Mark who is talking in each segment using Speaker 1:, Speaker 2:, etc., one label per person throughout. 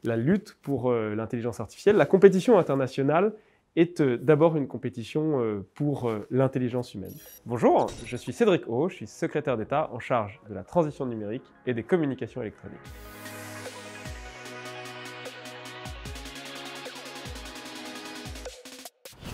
Speaker 1: la lutte pour l'intelligence artificielle, la compétition internationale est d'abord une compétition pour l'intelligence humaine. Bonjour, je suis Cédric O, je suis secrétaire d'État en charge de la transition numérique et des communications électroniques.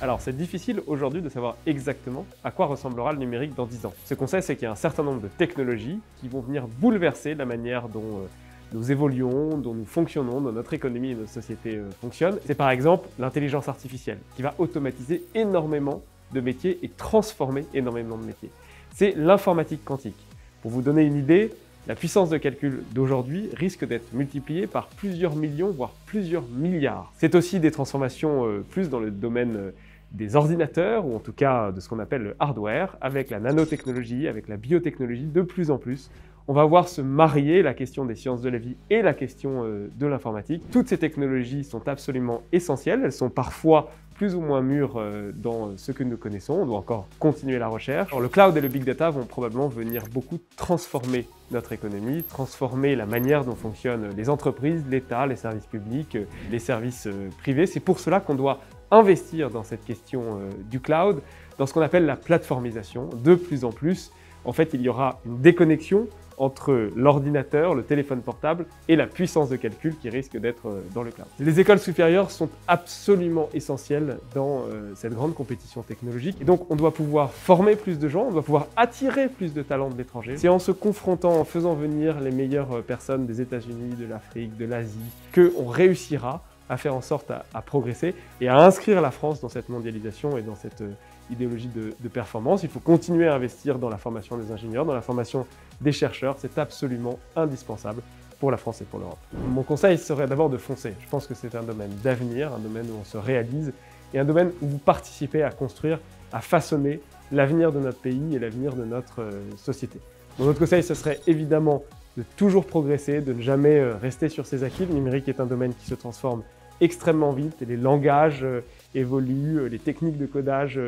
Speaker 1: Alors, c'est difficile aujourd'hui de savoir exactement à quoi ressemblera le numérique dans 10 ans. Ce qu'on sait, c'est qu'il y a un certain nombre de technologies qui vont venir bouleverser la manière dont nous évoluons, dont nous fonctionnons, dont notre économie et notre société fonctionnent. C'est par exemple l'intelligence artificielle qui va automatiser énormément de métiers et transformer énormément de métiers. C'est l'informatique quantique. Pour vous donner une idée, la puissance de calcul d'aujourd'hui risque d'être multipliée par plusieurs millions, voire plusieurs milliards. C'est aussi des transformations plus dans le domaine des ordinateurs, ou en tout cas de ce qu'on appelle le hardware, avec la nanotechnologie, avec la biotechnologie, de plus en plus. On va voir se marier la question des sciences de la vie et la question de l'informatique. Toutes ces technologies sont absolument essentielles, elles sont parfois plus ou moins mûres dans ce que nous connaissons, on doit encore continuer la recherche. Alors, le cloud et le big data vont probablement venir beaucoup transformer notre économie, transformer la manière dont fonctionnent les entreprises, l'État, les services publics, les services privés. C'est pour cela qu'on doit investir dans cette question du cloud, dans ce qu'on appelle la plateformisation. De plus en plus, en fait, il y aura une déconnexion entre l'ordinateur, le téléphone portable et la puissance de calcul qui risque d'être dans le cloud. Les écoles supérieures sont absolument essentielles dans cette grande compétition technologique. Et donc, on doit pouvoir former plus de gens, on doit pouvoir attirer plus de talents de l'étranger. C'est en se confrontant, en faisant venir les meilleures personnes des États-Unis, de l'Afrique, de l'Asie, qu'on réussira à faire en sorte à progresser et à inscrire la France dans cette mondialisation et dans cette idéologie de performance. Il faut continuer à investir dans la formation des ingénieurs, dans la formation des chercheurs. C'est absolument indispensable pour la France et pour l'Europe. Mon conseil serait d'abord de foncer. Je pense que c'est un domaine d'avenir, un domaine où on se réalise et un domaine où vous participez à construire, à façonner l'avenir de notre pays et l'avenir de notre société. Donc, notre conseil, ce serait évidemment de toujours progresser, de ne jamais rester sur ses acquis. Le numérique est un domaine qui se transforme extrêmement vite et les langages évoluent, les techniques de codage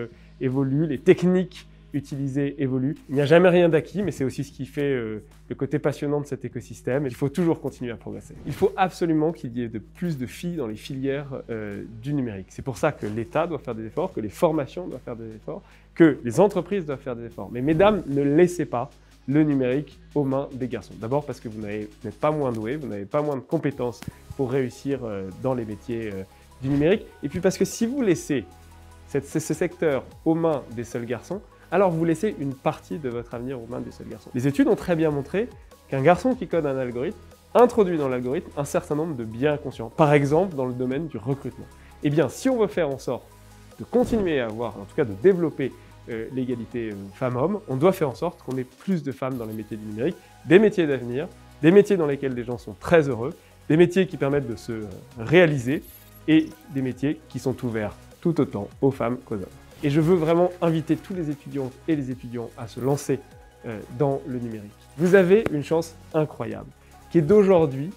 Speaker 1: évoluent, les techniques utilisées évoluent. Il n'y a jamais rien d'acquis, mais c'est aussi ce qui fait le côté passionnant de cet écosystème. Il faut toujours continuer à progresser. Il faut absolument qu'il y ait plus de filles dans les filières du numérique. C'est pour ça que l'État doit faire des efforts, que les formations doivent faire des efforts, que les entreprises doivent faire des efforts. Mais mesdames, ne laissez pas le numérique aux mains des garçons. D'abord parce que vous n'êtes pas moins doués, vous n'avez pas moins de compétences pour réussir dans les métiers du numérique. Et puis parce que si vous laissez ce secteur aux mains des seuls garçons, alors vous laissez une partie de votre avenir aux mains des seuls garçons. Les études ont très bien montré qu'un garçon qui code un algorithme introduit dans l'algorithme un certain nombre de biais inconscients. Par exemple, dans le domaine du recrutement. Eh bien, si on veut faire en sorte de continuer à avoir, en tout cas de développer l'égalité femmes-hommes, on doit faire en sorte qu'on ait plus de femmes dans les métiers du numérique, des métiers d'avenir, des métiers dans lesquels les gens sont très heureux, des métiers qui permettent de se réaliser et des métiers qui sont ouverts tout autant aux femmes qu'aux hommes. Et je veux vraiment inviter tous les étudiantes et les étudiants à se lancer dans le numérique. Vous avez une chance incroyable qui est d'aujourd'hui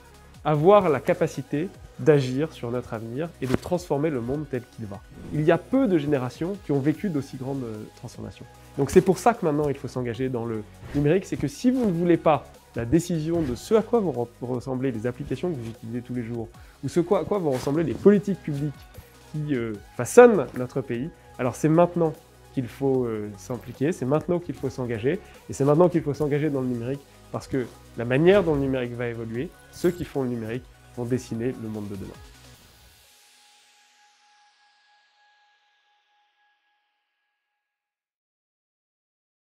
Speaker 1: avoir la capacité d'agir sur notre avenir et de transformer le monde tel qu'il va. Il y a peu de générations qui ont vécu d'aussi grandes transformations. Donc c'est pour ça que maintenant il faut s'engager dans le numérique, c'est que si vous ne voulez pas la décision de ce à quoi vont ressembler les applications que vous utilisez tous les jours, ou ce à quoi vont ressembler les politiques publiques qui façonnent notre pays, alors c'est maintenant qu'il faut s'impliquer, c'est maintenant qu'il faut s'engager, et c'est maintenant qu'il faut s'engager dans le numérique, parce que la manière dont le numérique va évoluer, ceux qui font le numérique vont dessiner le monde de demain.